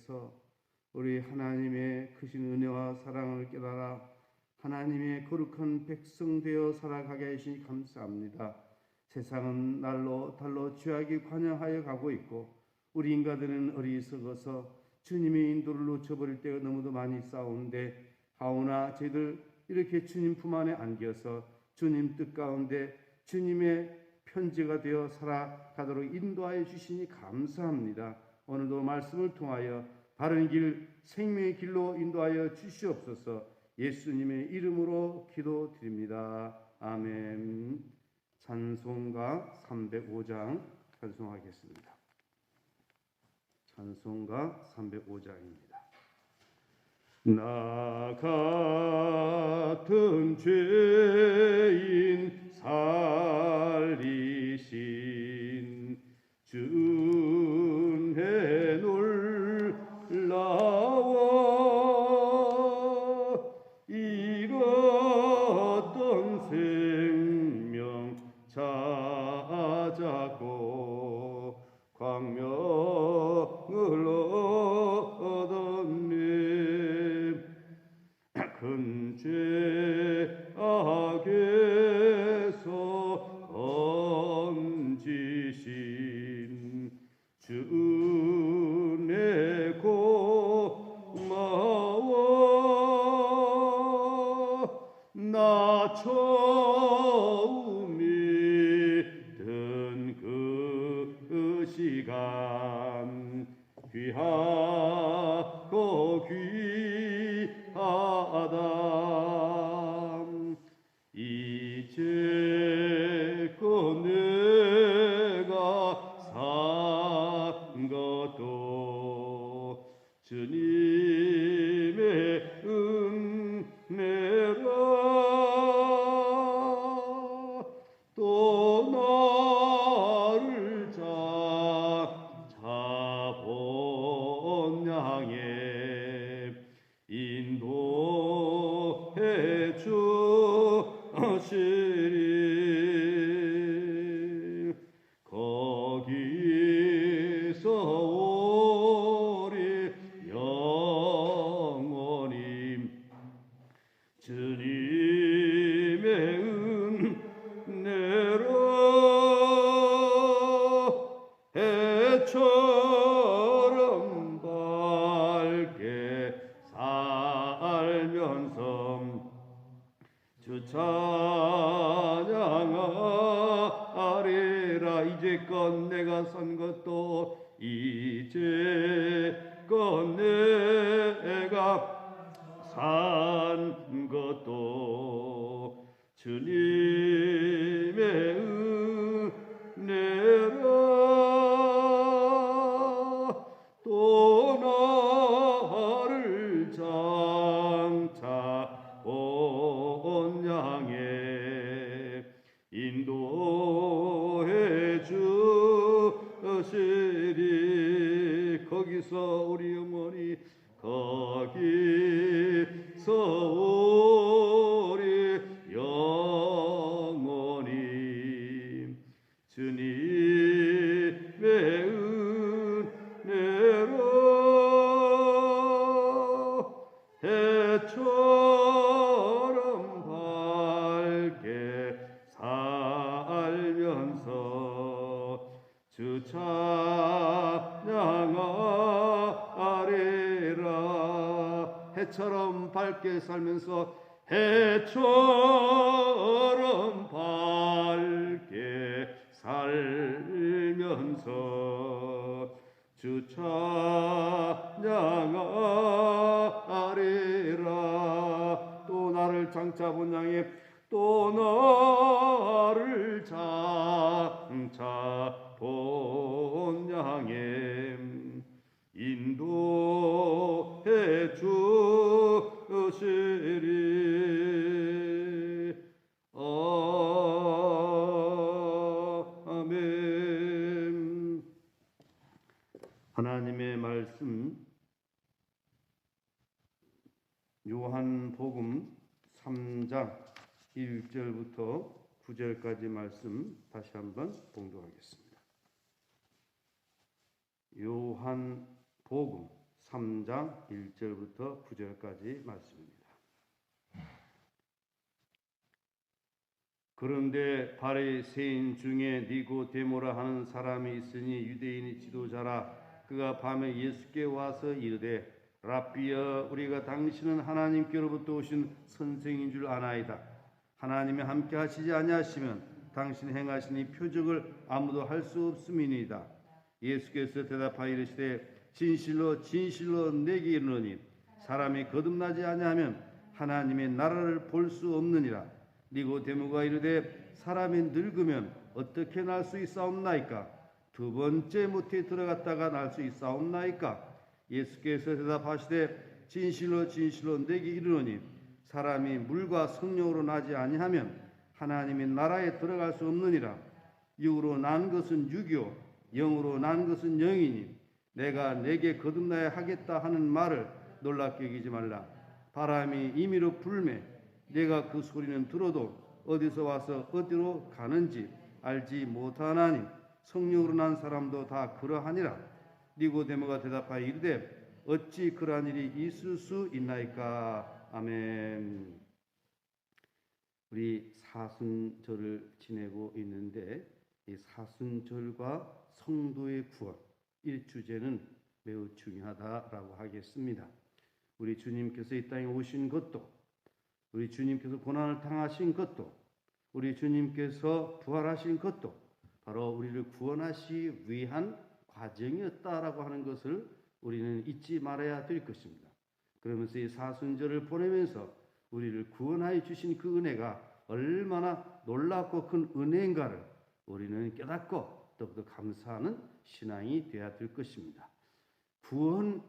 주께서 우리 하나님의 크신 은혜와 사랑을 깨달아 하나님의 거룩한 백성 되어 살아가게 하시니 감사합니다. 세상은 날로 달로 죄악이 관영하여 가고 있고 우리 인간들은 어리석어서 주님의 인도를 놓쳐버릴 때가 너무도 많이 싸우는데, 하오나 저희들 이렇게 주님 품 안에 안겨서 주님 뜻 가운데 주님의 편지가 되어 살아가도록 인도하여 주시니 감사합니다. 오늘도 말씀을 통하여 바른 길, 생명의 길로 인도하여 주시옵소서. 예수님의 이름으로 기도드립니다. 아멘. 찬송가 305장 찬송하겠습니다. 찬송가 305장입니다. 나 같은 죄인 살리신 주은혜 놀라워 잃었던 생명 찾았고 광명을 얻었네. 큰 죄악에서 건지신 주 은혜 고마워. 나 처음 믿은 그 시간 귀하고 귀하다. 이제껏 내가 산 것도 주님의 은혜라. 또 나를 자본 향해 인도해 주시리. 거기서 우리 영원히 주님의 은혜로 해처럼 밝게 살면서 주 찬양하리라. 이제껏 내가 산 것도 이제껏 내가 산 것도 주님의 은혜라. 또 나를 장차 온 향해 인도해 주시리. 거기서 우리 어머니 거기서 우리 영원히 주님의 은혜로 해처럼 밝게 살면서 주 찬양하리라. 해처럼 밝게 살면서 해처럼 밝게 살면서 주 찬양하리라. 또 나를 장차 본 향해 또 나를 장차 본 향해 인도해 주시리. 아멘. 하나님의 말씀 요한복음 3장 1절부터 9절까지 말씀 다시 한번 봉독하겠습니다. 요한복음 3장 1절부터 9절까지 말씀입니다. 그런데 바리새인 중에 니고데모라 하는 사람이 있으니 유대인의 지도자라. 그가 밤에 예수께 와서 이르되 랍비여, 우리가 당신은 하나님께로부터 오신 선생인 줄 아나이다. 하나님이 함께 하시지 아니하시면 당신 행하신 이 표적을 아무도 할 수 없음이니이다. 예수께서 대답하여 이르시되 진실로 진실로 내게 이르노니 사람이 거듭나지 아니하면 하나님의 나라를 볼 수 없느니라. 니고데모가 이르되 사람이 늙으면 어떻게 날 수 있사옵나이까? 두 번째 모태에 들어갔다가 날 수 있사옵나이까? 예수께서 대답하시되 진실로 진실로 내게 이르노니 사람이 물과 성령으로 나지 아니하면 하나님의 나라에 들어갈 수 없느니라. 육으로 난 것은 육이요 영으로 난 것은 영이니 내가 내게 거듭나야 하겠다 하는 말을 놀랍게 여기지 말라. 바람이 임의로 불매 내가 그 소리는 들어도 어디서 와서 어디로 가는지 알지 못하나니 성령으로 난 사람도 다 그러하니라. 니고데모가 대답하여 이르되 어찌 그러한 일이 있을 수 있나이까? 아멘. 우리 사순절을 지내고 있는데 이 사순절과 성도의 구원, 이 주제는 매우 중요하다라고 하겠습니다. 우리 주님께서 이 땅에 오신 것도, 우리 주님께서 고난을 당하신 것도, 우리 주님께서 부활하신 것도 바로 우리를 구원하시기 위한 과정이었다라고 하는 것을 우리는 잊지 말아야 될 것입니다. 그러면서 이 사순절을 보내면서 우리를 구원하여 주신 그 은혜가 얼마나 놀랍고 큰 은혜인가를 우리는 깨닫고 더욱더 감사하는 신앙이 되어야 될 것입니다. 구원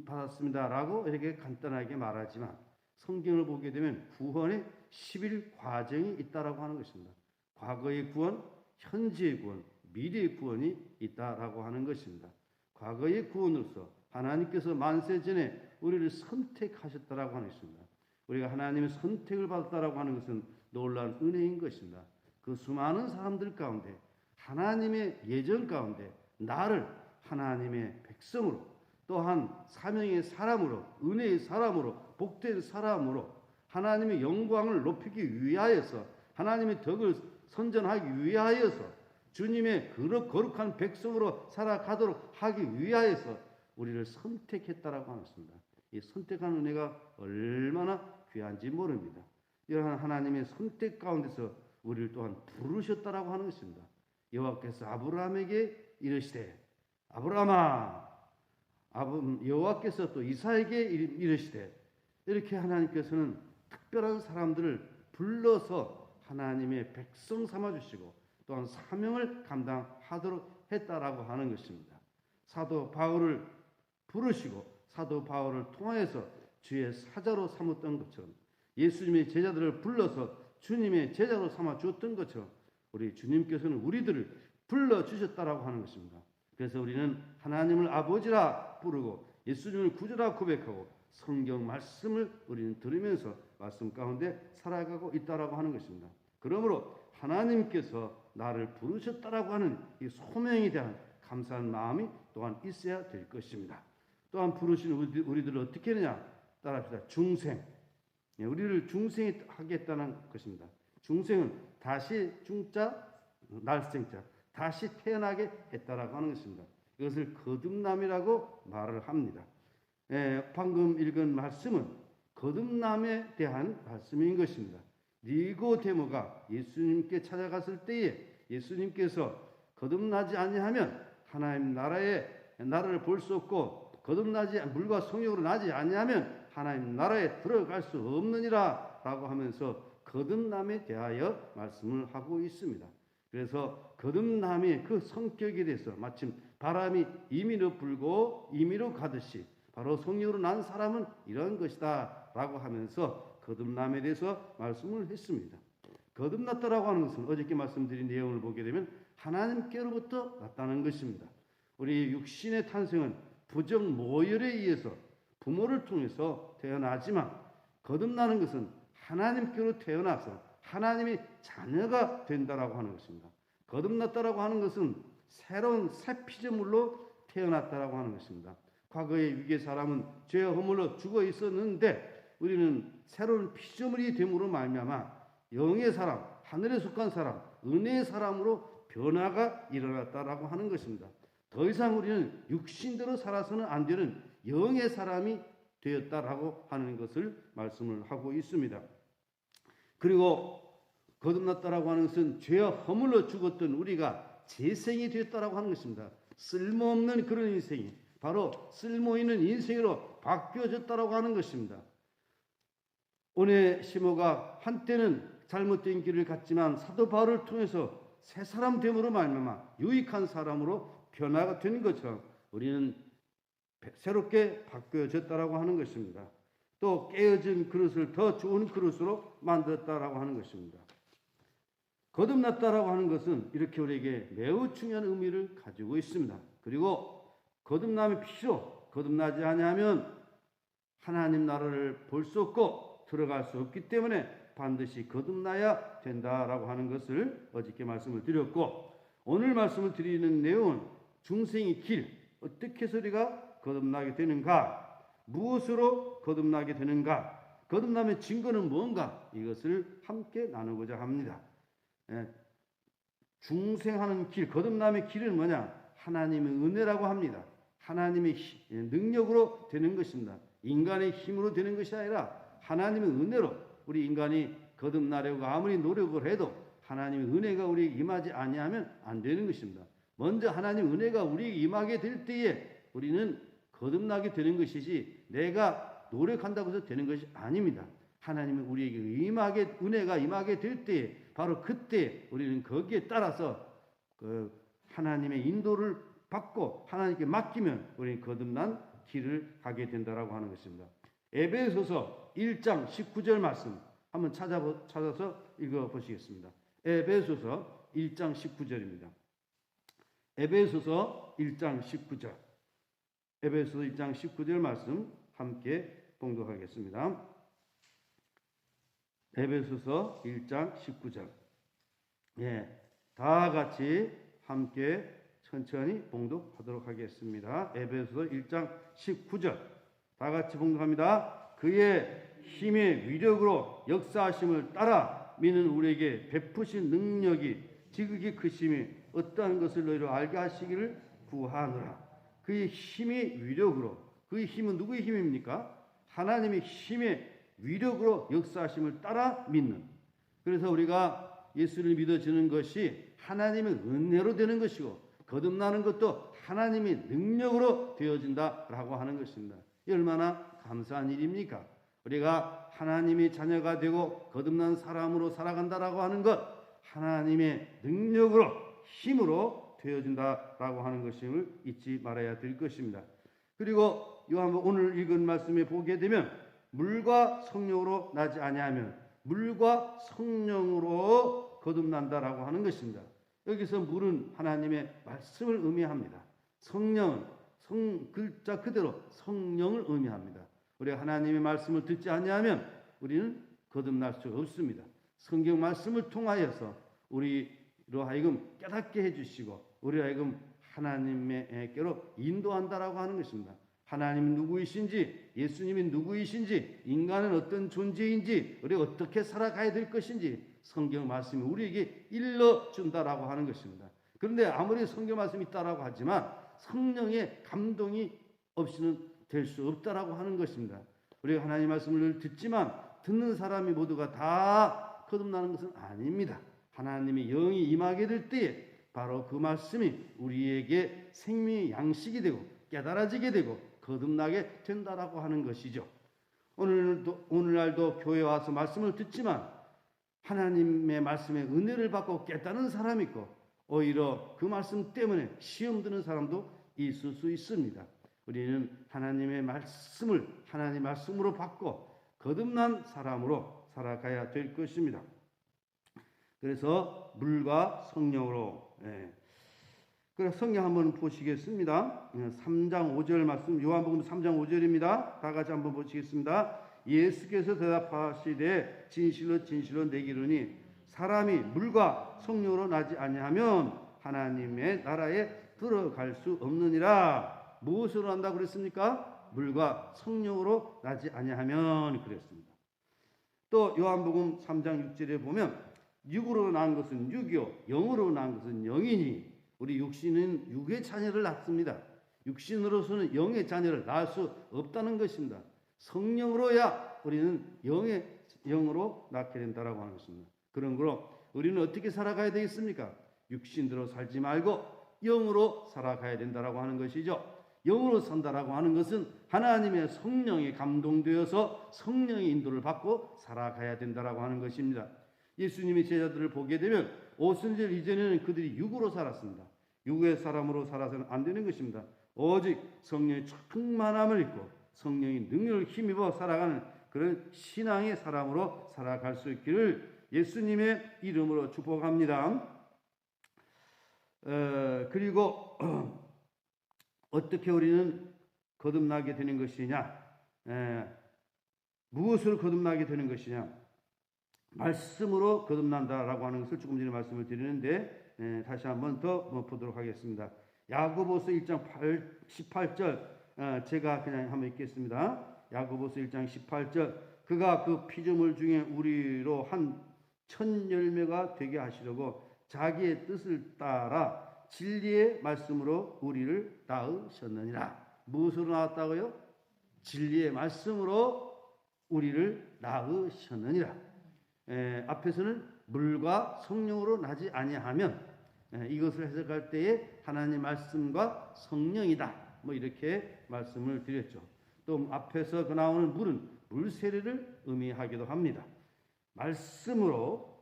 받았습니다라고 이렇게 간단하게 말하지만 성경을 보게 되면 구원의 10일 과정이 있다라고 하는 것입니다. 과거의 구원, 현재의 구원, 미래의 구원이 있다라고 하는 것입니다. 과거의 구원으로서 하나님께서 만세 전에 우리를 선택하셨다라고 하는 것입니다. 우리가 하나님의 선택을 받았다라고 하는 것은 놀라운 은혜인 것입니다. 그 수많은 사람들 가운데 하나님의 예정 가운데 나를 하나님의 백성으로 또한 사명의 사람으로 은혜의 사람으로 복된 사람으로 하나님의 영광을 높이기 위하여서 하나님의 덕을 선전하기 위하여서 주님의 거룩한 백성으로 살아가도록 하기 위하여서 우리를 선택했다라고 하는 것입니다. 이 선택한 은혜가 얼마나 귀한지 모릅니다. 이러한 하나님의 선택 가운데서 우리를 또한 부르셨다라고 하는 것입니다. 여호와께서 아브라함에게 이르시되 아브라함아, 여호와께서 또 이삭에게 이르시되 이렇게 하나님께서는 특별한 사람들을 불러서 하나님의 백성 삼아주시고 또한 사명을 감당하도록 했다라고 하는 것입니다. 사도 바울을 부르시고 사도 바울을 통하여서 주의 사자로 삼았던 것처럼 예수님의 제자들을 불러서 주님의 제자로 삼아 주었던 것처럼 우리 주님께서는 우리들을 불러주셨다라고 하는 것입니다. 그래서 우리는 하나님을 아버지라 부르고 예수님을 구주라 고백하고 성경 말씀을 우리는 들으면서 말씀 가운데 살아가고 있다라고 하는 것입니다. 그러므로 하나님께서 나를 부르셨다라고 하는 이 소명에 대한 감사한 마음이 또한 있어야 될 것입니다. 또한 부르신 우리들을 어떻게 하느냐? 따라합시다. 중생. 우리를 중생이 하겠다는 것입니다. 중생은 다시 중자, 날생자, 다시 태어나게 했다라고 하는 것입니다. 이것을 거듭남이라고 말을 합니다. 방금 읽은 말씀은 거듭남에 대한 말씀인 것입니다. 니고데모가 예수님께 찾아갔을 때에 예수님께서 거듭나지 아니하면 하나님 나라를 볼 수 없고 거듭나지 물과 성령으로 나지 아니하면 하나님 나라에 들어갈 수 없느니라 라고 하면서 거듭남에 대하여 말씀을 하고 있습니다. 그래서 거듭남의 그 성격에 대해서 마침 바람이 임의로 불고 임의로 가듯이 바로 성령으로 난 사람은 이런 것이다 라고 하면서 거듭남에 대해서 말씀을 했습니다. 거듭났다라고 하는 것은 어저께 말씀드린 내용을 보게 되면 하나님께로부터 났다는 것입니다. 우리 육신의 탄생은 부정 모혈에 의해서 부모를 통해서 태어나지만 거듭나는 것은 하나님께로 태어나서 하나님의 자녀가 된다라고 하는 것입니다. 거듭났다라고 하는 것은 새로운 새 피조물로 태어났다라고 하는 것입니다. 과거의 위기의 사람은 죄에 허물러 죽어 있었는데 우리는 새로운 피조물이 됨으로 말미암아 영의 사람, 하늘에 속한 사람, 은혜의 사람으로 변화가 일어났다라고 하는 것입니다. 더 이상 우리는 육신대로 살아서는 안 되는 영의 사람이 되었다라고 하는 것을 말씀을 하고 있습니다. 그리고 거듭났다라고 하는 것은 죄와 허물러 죽었던 우리가 재생이 되었다라고 하는 것입니다. 쓸모없는 그런 인생이 바로 쓸모있는 인생으로 바뀌어졌다라고 하는 것입니다. 오네시모가 한때는 잘못된 길을 갔지만 사도 바울을 통해서 새 사람 됨으로 말미암아 유익한 사람으로 변화가 된 것처럼 우리는 새롭게 바뀌어졌다라고 하는 것입니다. 또 깨어진 그릇을 더 좋은 그릇으로 만들었다라고 하는 것입니다. 거듭났다라고 하는 것은 이렇게 우리에게 매우 중요한 의미를 가지고 있습니다. 그리고 거듭남의 필요, 거듭나지 아니하면 하나님 나라를 볼 수 없고 들어갈 수 없기 때문에 반드시 거듭나야 된다라고 하는 것을 어저께 말씀을 드렸고, 오늘 말씀을 드리는 내용은 중생의 길, 어떻게 해서 우리가 거듭나게 되는가, 무엇으로 거듭나게 되는가, 거듭남의 증거는 무언가, 이것을 함께 나누고자 합니다. 중생하는 길, 거듭남의 길은 뭐냐? 하나님의 은혜라고 합니다. 하나님의 능력으로 되는 것입니다. 인간의 힘으로 되는 것이 아니라 하나님의 은혜로, 우리 인간이 거듭나려고 아무리 노력을 해도 하나님의 은혜가 우리에게 임하지 아니하면 안 되는 것입니다. 먼저 하나님의 은혜가 우리에게 임하게 될 때에 우리는 거듭나게 되는 것이지 내가 노력한다고 해서 되는 것이 아닙니다. 하나님은 우리에게 은혜가 임하게 될 때에 바로 그때 우리는 거기에 따라서 하나님의 인도를 받고 하나님께 맡기면 우리는 거듭난 길을 가게 된다라고 하는 것입니다. 에베소서 1장 19절 말씀 한번 찾아서 읽어보시겠습니다. 에베소서 1장 19절입니다. 에베소서 1장 19절. 에베소서 1장 19절 말씀 함께 봉독하겠습니다. 에베소서 1장 19절. 다 같이 함께 천천히 봉독하도록 하겠습니다. 에베소서 1장 19절. 다 같이 봉독합니다. 그의 힘의 위력으로 역사하심을 따라 믿는 우리에게 베푸신 능력이 지극히 크심이 어떠한 것을 너희로 알게 하시기를 구하노라. 그의 힘의 위력으로, 그의 힘은 누구의 힘입니까? 하나님의 힘의 위력으로 역사하심을 따라 믿는. 그래서 우리가 예수를 믿어지는 것이 하나님의 은혜로 되는 것이고 거듭나는 것도 하나님의 능력으로 되어진다라고 하는 것입니다. 얼마나 감사한 일입니까? 우리가 하나님의 자녀가 되고 거듭난 사람으로 살아간다라고 하는 것, 하나님의 능력으로, 힘으로 되어진다라고 하는 것임을 잊지 말아야 될 것입니다. 그리고 요한복음 오늘 읽은 말씀에 보게 되면 물과 성령으로 나지 아니하면 물과 성령으로 거듭난다라고 하는 것입니다. 여기서 물은 하나님의 말씀을 의미합니다. 성령은 글자 그대로 성령을 의미합니다. 우리가 하나님의 말씀을 듣지 아니하면 우리는 거듭날 수 없습니다. 성경 말씀을 통하여서 우리로 하여금 깨닫게 해주시고 우리로 하여금 하나님께로 인도한다라고 하는 것입니다. 하나님이 누구이신지, 예수님이 누구이신지, 인간은 어떤 존재인지, 우리가 어떻게 살아가야 될 것인지 성경 말씀이 우리에게 일러준다라고 하는 것입니다. 그런데 아무리 성경 말씀이 있다라고 하지만 성령의 감동이 없이는 될 수 없다라고 하는 것입니다. 우리가 하나님 말씀을 듣지만 듣는 사람이 모두가 다 거듭나는 것은 아닙니다. 하나님의 영이 임하게 될 때에 바로 그 말씀이 우리에게 생명의 양식이 되고 깨달아지게 되고 거듭나게 된다라고 하는 것이죠. 오늘날도 교회 와서 말씀을 듣지만 하나님의 말씀에 은혜를 받고 깨닫는 사람이 있고 오히려 그 말씀 때문에 시험 드는 사람도 있을 수 있습니다. 우리는 하나님의 말씀을 하나님의 말씀으로 받고 거듭난 사람으로 살아가야 될 것입니다. 그래서 물과 성령으로. 그래서 성경 한번 보시겠습니다. 3장 5절 말씀, 요한복음 3장 5절입니다. 다 같이 한번 보시겠습니다. 예수께서 대답하시되 진실로 진실로 내게 이르니 사람이 물과 성령으로 나지 아니하면 하나님의 나라에 들어갈 수 없느니라. 무엇으로 난다고 그랬습니까? 물과 성령으로 나지 아니하면 그랬습니다. 또 요한복음 3장 6절에 보면 육으로 난 것은 육이요 영으로 난 것은 영이니 우리 육신은 육의 자녀를 낳습니다. 육신으로서는 영의 자녀를 낳을 수 없다는 것입니다. 성령으로야 우리는 영으로 낳게 된다라고 하는 것입니다. 그런 거로 우리는 어떻게 살아가야 되겠습니까? 육신대로 살지 말고 영으로 살아가야 된다라고 하는 것이죠. 영으로 산다라고 하는 것은 하나님의 성령에 감동되어서 성령의 인도를 받고 살아가야 된다라고 하는 것입니다. 예수님의 제자들을 보게 되면 오순절 이전에는 그들이 육으로 살았습니다. 육의 사람으로 살아서는 안 되는 것입니다. 오직 성령의 충만함을 입고 성령의 능력을 힘입어 살아가는 그런 신앙의 사람으로 살아갈 수 있기를 예수님의 이름으로 축복합니다. 그리고 어떻게 우리는 거듭나게 되는 것이냐? 무엇으로 거듭나게 되는 것이냐? 말씀으로 거듭난다라고 하는 것을 조금 전에 말씀을 드리는데 다시 한번 더 보도록 하겠습니다. 야고보서 1장 18절 제가 그냥 한번 읽겠습니다. 야고보서 1장 18절 그가 그 피조물 중에 우리로 한 천 열매가 되게 하시려고 자기의 뜻을 따라 진리의 말씀으로 우리를 낳으셨느니라. 무엇으로 낳았다고요? 진리의 말씀으로 우리를 낳으셨느니라. 앞에서는 물과 성령으로 나지 아니하면 이것을 해석할 때에 하나님 말씀과 성령이다. 이렇게 말씀을 드렸죠. 또 앞에서 나오는 물은 물세례를 의미하기도 합니다. 말씀으로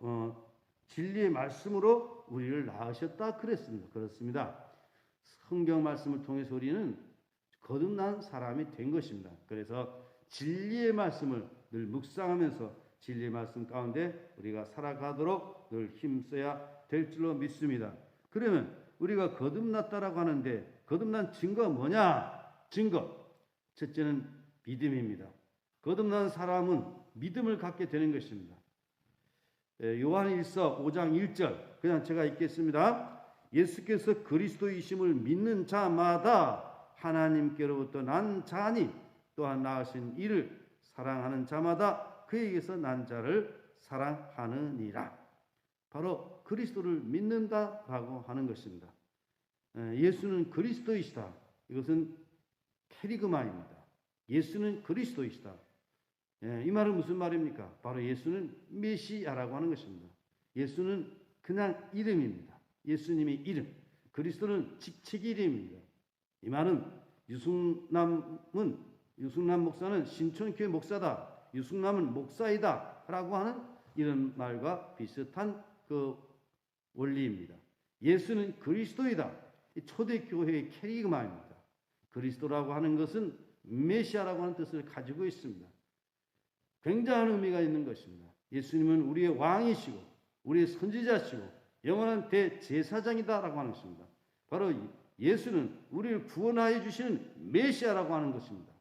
진리의 말씀으로 우리를 낳으셨다 그랬습니다. 그렇습니다. 성경 말씀을 통해서 우리는 거듭난 사람이 된 것입니다. 그래서 진리의 말씀을 늘 묵상하면서 진리의 말씀 가운데 우리가 살아가도록 늘 힘써야 될 줄로 믿습니다. 그러면 우리가 거듭났다라고 하는데 거듭난 증거가 뭐냐? 증거. 첫째는 믿음입니다. 거듭난 사람은 믿음을 갖게 되는 것입니다. 요한일서 5장 1절 그냥 제가 읽겠습니다. 예수께서 그리스도이심을 믿는 자마다 하나님께로부터 난 자니 또한 낳으신 이를 사랑하는 자마다 그에게서 난 자를 사랑하느니라. 바로 그리스도를 믿는다라고 하는 것입니다. 예수는 그리스도이시다. 이것은 캐리그마입니다. 예수는 그리스도이시다. 이 말은 무슨 말입니까? 바로 예수는 메시아라고 하는 것입니다. 예수는 그냥 이름입니다. 예수님의 이름. 그리스도는 직책의 이름입니다. 이 말은 유승남 목사는 신촌교회 목사다. 유승남은 목사이다. 라고 하는 이런 말과 비슷한 그 원리입니다. 예수는 그리스도이다. 초대교회의 캐리그마입니다. 그리스도라고 하는 것은 메시아라고 하는 뜻을 가지고 있습니다. 굉장한 의미가 있는 것입니다. 예수님은 우리의 왕이시고 우리의 선지자시고 영원한 대제사장이다라고 하는 것입니다. 바로 예수는 우리를 구원하여 주시는 메시아라고 하는 것입니다.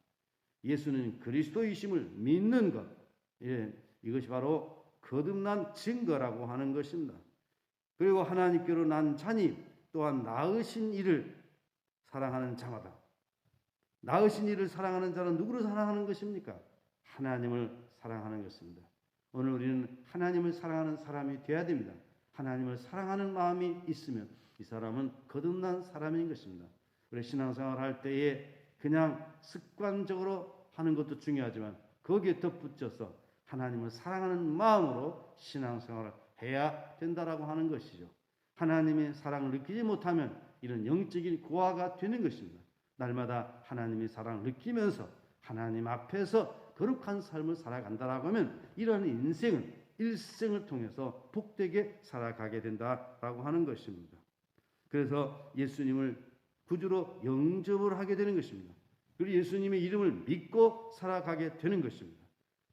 예수는 그리스도이심을 믿는 것, 이것이 바로 거듭난 증거라고 하는 것입니다. 그리고 하나님께로 난 자니 또한 낳으신 이를 사랑하는 자마다. 낳으신 이를 사랑하는 자는 누구를 사랑하는 것입니까? 하나님을 사랑하는 것입니다. 오늘 우리는 하나님을 사랑하는 사람이 되어야 됩니다. 하나님을 사랑하는 마음이 있으면 이 사람은 거듭난 사람인 것입니다. 우리 신앙생활 할 때에 그냥 습관적으로 하는 것도 중요하지만 거기에 덧붙여서 하나님을 사랑하는 마음으로 신앙생활을 해야 된다라고 하는 것이죠. 하나님의 사랑을 느끼지 못하면 이런 영적인 고아가 되는 것입니다. 날마다 하나님의 사랑을 느끼면서 하나님 앞에서 거룩한 삶을 살아간다라고 하면 이런 인생은 일생을 통해서 복되게 살아가게 된다라고 하는 것입니다. 그래서 예수님을 구주로 영접을 하게 되는 것입니다. 그리고 예수님의 이름을 믿고 살아가게 되는 것입니다.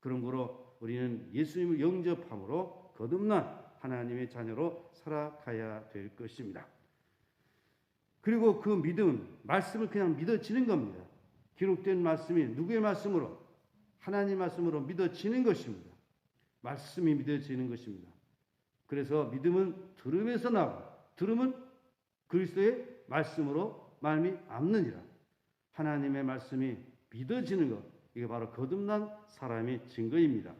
그런 거로 우리는 예수님을 영접함으로 거듭난 하나님의 자녀로 살아가야 될 것입니다. 그리고 그 믿음은 말씀을 그냥 믿어지는 겁니다. 기록된 말씀이 누구의 말씀으로? 하나님 말씀으로 믿어지는 것입니다. 말씀이 믿어지는 것입니다. 그래서 믿음은 들음에서 나고 들음은 그리스도의 말씀으로 말미암느니라. 하나님의 말씀이 믿어지는 것, 이게 바로 거듭난 사람의 증거입니다.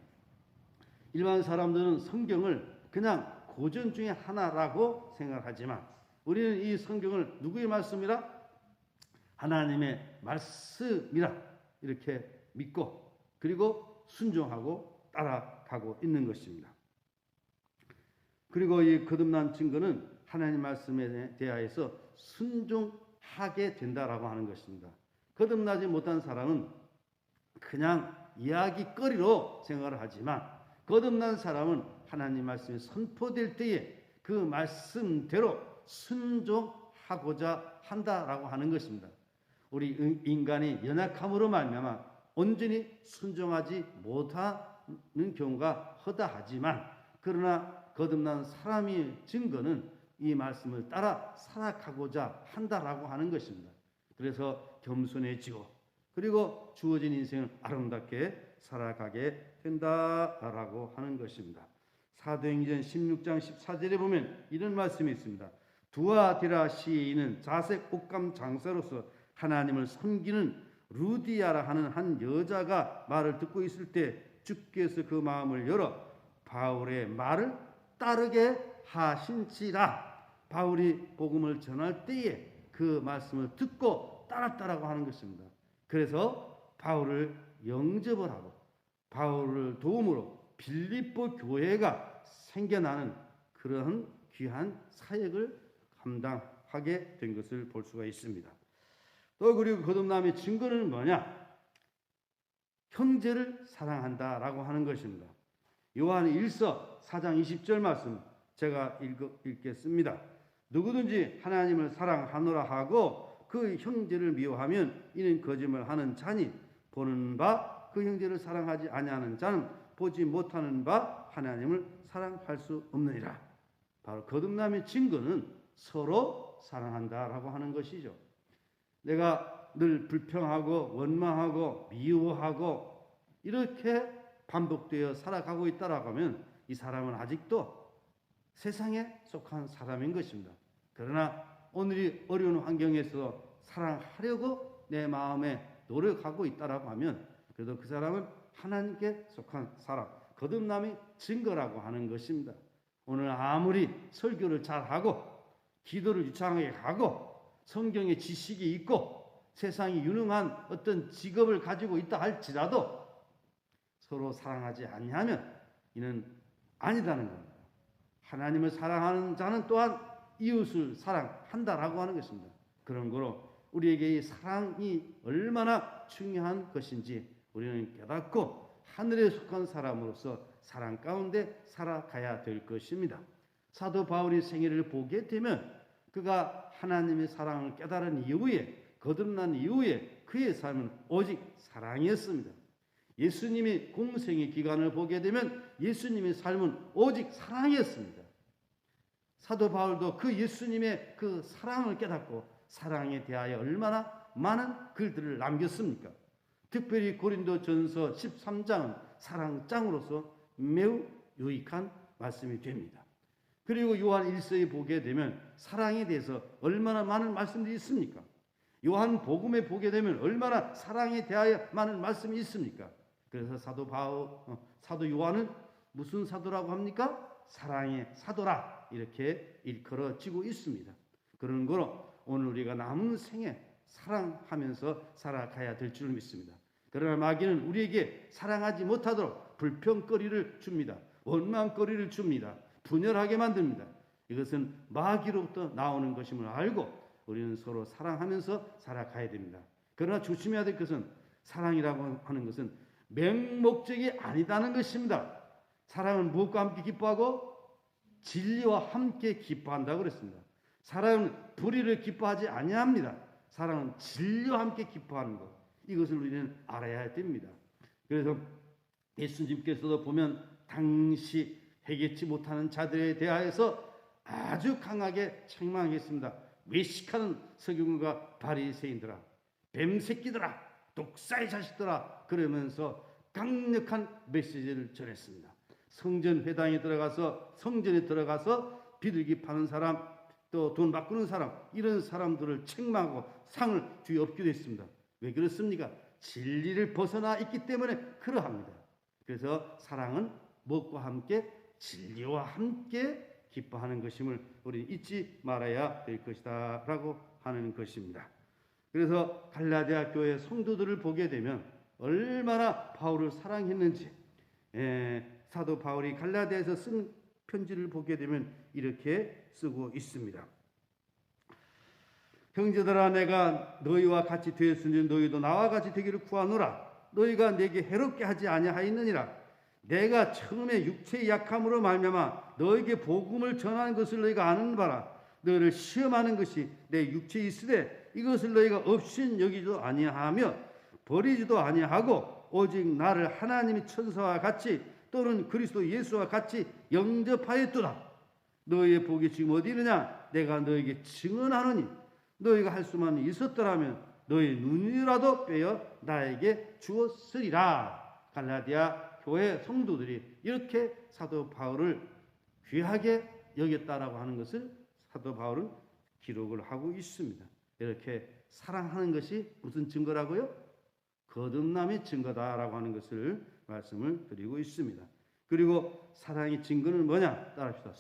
일반 사람들은 성경을 그냥 고전 중에 하나라고 생각하지만 우리는 이 성경을 누구의 말씀이라? 하나님의 말씀이라 이렇게 믿고 그리고 순종하고 따라가고 있는 것입니다. 그리고 이 거듭난 증거는 하나님 말씀에 대하여서 순종하게 된다라고 하는 것입니다. 거듭나지 못한 사람은 그냥 이야기거리로 생각을 하지만 거듭난 사람은 하나님 말씀이 선포될 때에 그 말씀대로 순종하고자 한다라고 하는 것입니다. 우리 인간이 연약함으로 말미암아 온전히 순종하지 못하는 경우가 허다하지만 그러나 거듭난 사람의 증거는 이 말씀을 따라 살아가고자 한다라고 하는 것입니다. 그래서 겸손해지고 그리고 주어진 인생을 아름답게 살아가게 된다라고 하는 것입니다. 사도행전 16장 14절에 보면 이런 말씀이 있습니다. 두아디라 시인은 자색 옷감 장사로서 하나님을 섬기는 루디아라 하는 한 여자가 말을 듣고 있을 때 주께서 그 마음을 열어 바울의 말을 따르게 하신지라. 바울이 복음을 전할 때에 그 말씀을 듣고 따랐다라고 하는 것입니다. 그래서 바울을 영접을 하고 바울을 도움으로 빌립보 교회가 생겨나는 그러한 귀한 사역을 감당하게 된 것을 볼 수가 있습니다. 또 그리고 거듭남의 증거는 뭐냐? 형제를 사랑한다라고 하는 것입니다. 요한 1서 4장 20절 말씀 제가 읽겠습니다. 누구든지 하나님을 사랑하노라 하고 그 형제를 미워하면 이는 거짓말하는 자니 보는 바 그 형제를 사랑하지 아니하는 자는 보지 못하는 바 하나님을 사랑할 수 없느니라. 바로 거듭남의 증거는 서로 사랑한다라고 하는 것이죠. 내가 늘 불평하고 원망하고 미워하고 이렇게 반복되어 살아가고 있다라고 하면 이 사람은 아직도 세상에 속한 사람인 것입니다. 그러나 오늘이 어려운 환경에서 사랑하려고 내 마음에 노력하고 있다라고 하면 그래도 그 사람은 하나님께 속한 사람, 거듭남의 증거라고 하는 것입니다. 오늘 아무리 설교를 잘하고 기도를 유창하게 하고 성경의 지식이 있고 세상이 유능한 어떤 직업을 가지고 있다 할지라도 서로 사랑하지 아니하면 이는 아니다는 겁니다. 하나님을 사랑하는 자는 또한 이웃을 사랑한다라고 하는 것입니다. 그런 거로 우리에게 이 사랑이 얼마나 중요한 것인지 우리는 깨닫고 하늘에 속한 사람으로서 사랑 가운데 살아가야 될 것입니다. 사도 바울의 생애를 보게 되면 그가 하나님의 사랑을 깨달은 이후에 거듭난 이후에 그의 삶은 오직 사랑이었습니다. 예수님의 공생의 기간을 보게 되면 예수님의 삶은 오직 사랑이었습니다. 사도 바울도 그 예수님의 그 사랑을 깨닫고 사랑에 대하여 얼마나 많은 글들을 남겼습니까? 특별히 고린도전서 13장은 사랑장으로서 매우 유익한 말씀이 됩니다. 그리고 요한 1서에 보게 되면 사랑에 대해서 얼마나 많은 말씀들이 있습니까? 요한 복음에 보게 되면 얼마나 사랑에 대하여 많은 말씀이 있습니까? 그래서 사도 요한은 무슨 사도라고 합니까? 사랑의 사도라 이렇게 일컬어지고 있습니다. 그런 거로 오늘 우리가 남은 생에 사랑하면서 살아가야 될 줄 믿습니다. 그러나 마귀는 우리에게 사랑하지 못하도록 불평거리를 줍니다. 원망거리를 줍니다. 분열하게 만듭니다. 이것은 마귀로부터 나오는 것임을 알고 우리는 서로 사랑하면서 살아가야 됩니다. 그러나 조심해야 될 것은 사랑이라고 하는 것은 맹목적이 아니다는 것입니다. 사랑은 무엇과 함께 기뻐하고 진리와 함께 기뻐한다고 그랬습니다. 사랑은 불의를 기뻐하지 아니합니다. 사랑은 진리와 함께 기뻐하는 것. 이것을 우리는 알아야 됩니다. 그래서 예수님께서도 보면 당시 해결치 못하는 자들에 대하여서 아주 강하게 책망했습니다. 외식하는 서기관과 바리새인들아, 뱀새끼들아, 독사의 자식들아 그러면서 강력한 메시지를 전했습니다. 성전에 들어가서 비둘기 파는 사람 또 돈 바꾸는 사람 이런 사람들을 책망하고 상을 뒤엎기도 했습니다. 왜 그렇습니까? 진리를 벗어나 있기 때문에 그러합니다. 그래서 사랑은 무엇과 함께 진리와 함께 기뻐하는 것임을 우리 잊지 말아야 될 것이다 라고 하는 것입니다. 그래서 갈라디아 교회 성도들을 보게 되면 얼마나 바울을 사랑했는지 사도 바울이 갈라디아에서 쓴 편지를 보게 되면 이렇게 쓰고 있습니다. 형제들아, 내가 너희와 같이 되었으니 너희도 나와 같이 되기를 구하노라. 너희가 내게 해롭게 하지 아니하였느니라. 내가 처음에 육체의 약함으로 말미암아 너에게 복음을 전하는 것을 너희가 아는 바라. 너희를 시험하는 것이 내 육체에 있으되 이것을 너희가 없인 여기지도 아니하며 버리지도 아니하고 오직 나를 하나님의 천사와 같이 또는 그리스도 예수와 같이 영접하였도다. 너희의 복이 지금 어디 있느냐? 내가 너에게 증언하노니 너희가 할 수만 있었더라면 너희 눈이라도 빼어 나에게 주었으리라. 갈라디아 교회 성도들이 이렇게 사도 바울을 귀하게 여겼다라고 하는 것을 사도 바울은 기록을 하고 있습니다. 이렇게 사랑하는 것이 무슨 증거라고요? 거듭남의 증거다라고 하는 것을 말씀을 드리고 있습니다. 그리고 사랑의 증거는 뭐냐? 따라합시다.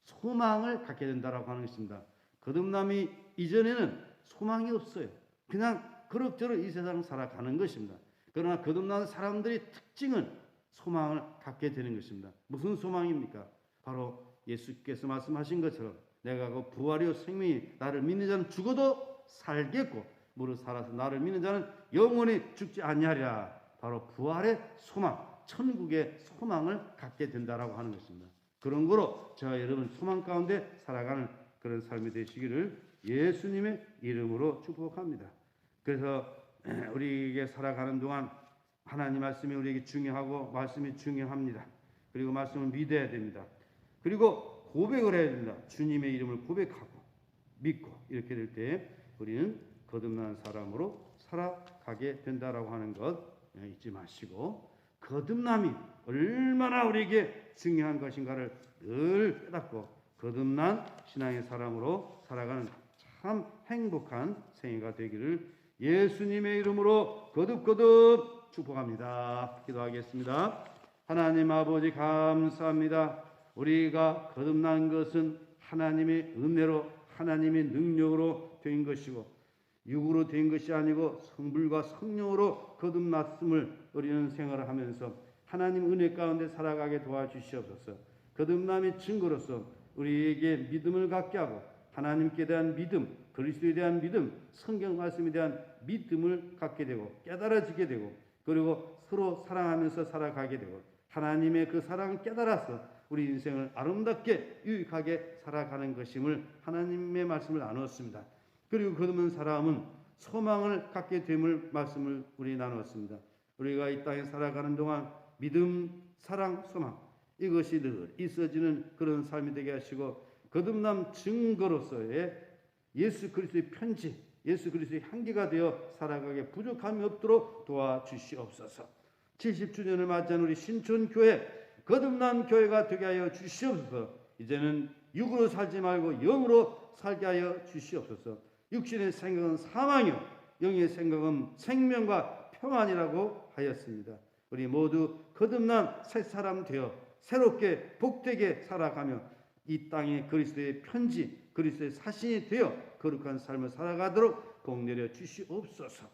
소망을 갖게 된다라고 하는 것입니다. 거듭남이 이전에는 소망이 없어요. 그냥 그럭저럭 이 세상을 살아가는 것입니다. 그러나 거듭난 사람들의 특징은 소망을 갖게 되는 것입니다. 무슨 소망입니까? 바로 예수께서 말씀하신 것처럼 내가 그 부활이요 생명이 나를 믿는 자는 죽어도 살겠고 무릇 살아서 나를 믿는 자는 영원히 죽지 아니하리라. 바로 부활의 소망, 천국의 소망을 갖게 된다라고 하는 것입니다. 그런 거로 저와 여러분 소망 가운데 살아가는 그런 삶이 되시기를 예수님의 이름으로 축복합니다. 그래서 우리에게 살아가는 동안 하나님 말씀이 우리에게 중요하고 말씀이 중요합니다. 그리고 말씀을 믿어야 됩니다. 그리고 고백을 해야 됩니다. 주님의 이름을 고백하고 믿고 이렇게 될 때 우리는 거듭난 사람으로 살아가게 된다라고 하는 것 잊지 마시고 거듭남이 얼마나 우리에게 중요한 것인가를 늘 깨닫고 거듭난 신앙의 사람으로 살아가는 참 행복한 생애가 되기를 예수님의 이름으로 거듭 축복합니다. 기도하겠습니다. 하나님 아버지 감사합니다. 우리가 거듭난 것은 하나님의 은혜로 하나님의 능력으로 된 것이고 육으로 된 것이 아니고 성불과 성령으로 거듭났음을 우리는 생활을 하면서 하나님 은혜 가운데 살아가게 도와주시옵소서. 거듭남의 증거로서 우리에게 믿음을 갖게 하고 하나님께 대한 믿음, 그리스도에 대한 믿음, 성경 말씀에 대한 믿음을 갖게 되고 깨달아지게 되고 그리고 서로 사랑하면서 살아가게 되고 하나님의 그 사랑을 깨달아서 우리 인생을 아름답게 유익하게 살아가는 것임을 하나님의 말씀을 나누었습니다. 그리고 거듭난 사람은 소망을 갖게 됨을 말씀을 우리 나누었습니다. 우리가 이 땅에 살아가는 동안 믿음, 사랑, 소망 이것이 늘 있어지는 그런 삶이 되게 하시고 거듭남 증거로서의 예수 그리스도의 편지, 예수 그리스도의 향기가 되어 살아가게 부족함이 없도록 도와주시옵소서. 70주년을 맞이한 우리 신촌교회 거듭난 교회가 되게 하여 주시옵소서. 이제는 육으로 살지 말고 영으로 살게 하여 주시옵소서. 육신의 생각은 사망이요 영의 생각은 생명과 평안이라고 하였습니다. 우리 모두 거듭난 새 사람 되어 새롭게 복되게 살아가며 이 땅에 그리스도의 편지, 그리스도의 사신이 되어 거룩한 삶을 살아가도록 복 내려 주시옵소서.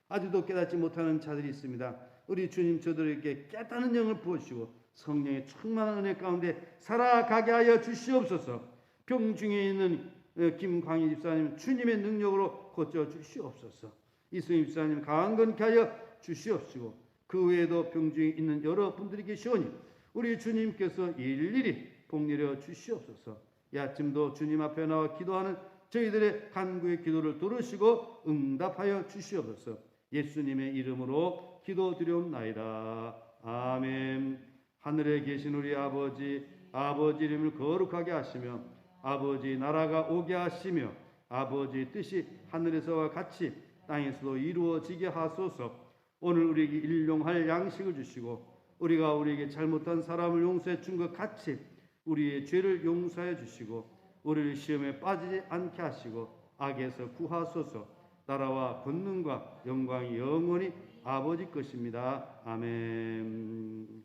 아직도 깨닫지 못하는 자들이 있습니다. 우리 주님 저들에게 깨닫는 영을 부어주시고 성령의 충만한 은혜 가운데 살아가게 하여 주시옵소서. 병중에 있는 김광희 집사님 주님의 능력으로 고쳐 주시옵소서. 이승희 집사님 강건케 하여 주시옵시고 그 외에도 병중에 있는 여러분들이 계시오니 우리 주님께서 일일이 복내려 주시옵소서. 이 아침도 주님 앞에 나와 기도하는 저희들의 간구의 기도를 들으시고 응답하여 주시옵소서. 예수님의 이름으로 기도드리옵나이다. 아멘. 하늘에 계신 우리 아버지, 아버지 이름을 거룩하게 하시며 아버지 나라가 오게 하시며 아버지 뜻이 하늘에서와 같이 땅에서도 이루어지게 하소서. 오늘 우리에게 일용할 양식을 주시고 우리가 우리에게 잘못한 사람을 용서해 준 것 같이 우리의 죄를 용서해 주시고 우리를 시험에 빠지지 않게 하시고 악에서 구하소서. 나라와 권능과 영광이 영원히 아버지 것입니다. 아멘.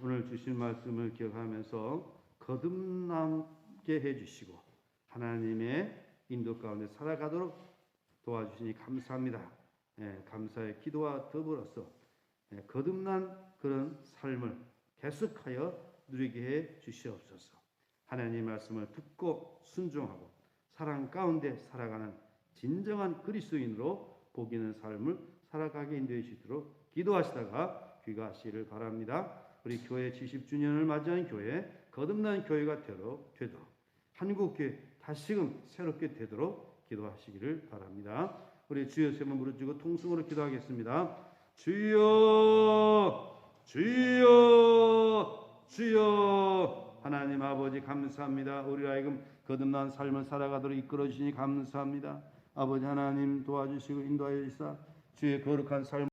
오늘 주신 말씀을 기억하면서 거듭남게 해주시고 하나님의 인도 가운데 살아가도록 도와주시니 감사합니다. 감사의 기도와 더불어서 거듭난 그런 삶을 계속하여 누리게 해 주시옵소서. 하나님의 말씀을 듣고 순종하고 사랑 가운데 살아가는 진정한 그리스도인으로 복 있는 삶을 살아가게 인도해 주시도록 기도하시다가 귀가하시기를 바랍니다. 우리 교회 70주년을 맞이하는 교회, 거듭난 교회가 되도록 한국교회 다시금 새롭게 되도록 기도하시기를 바랍니다. 우리 주여 세 번 부르짖고 통성으로 기도하겠습니다. 주여, 주여, 주여. 하나님 아버지 감사합니다. 우리 하여금 거듭난 삶을 살아가도록 이끌어 주시니 감사합니다. 아버지 하나님 도와주시고 인도하여 주시사 주의 거룩한 삶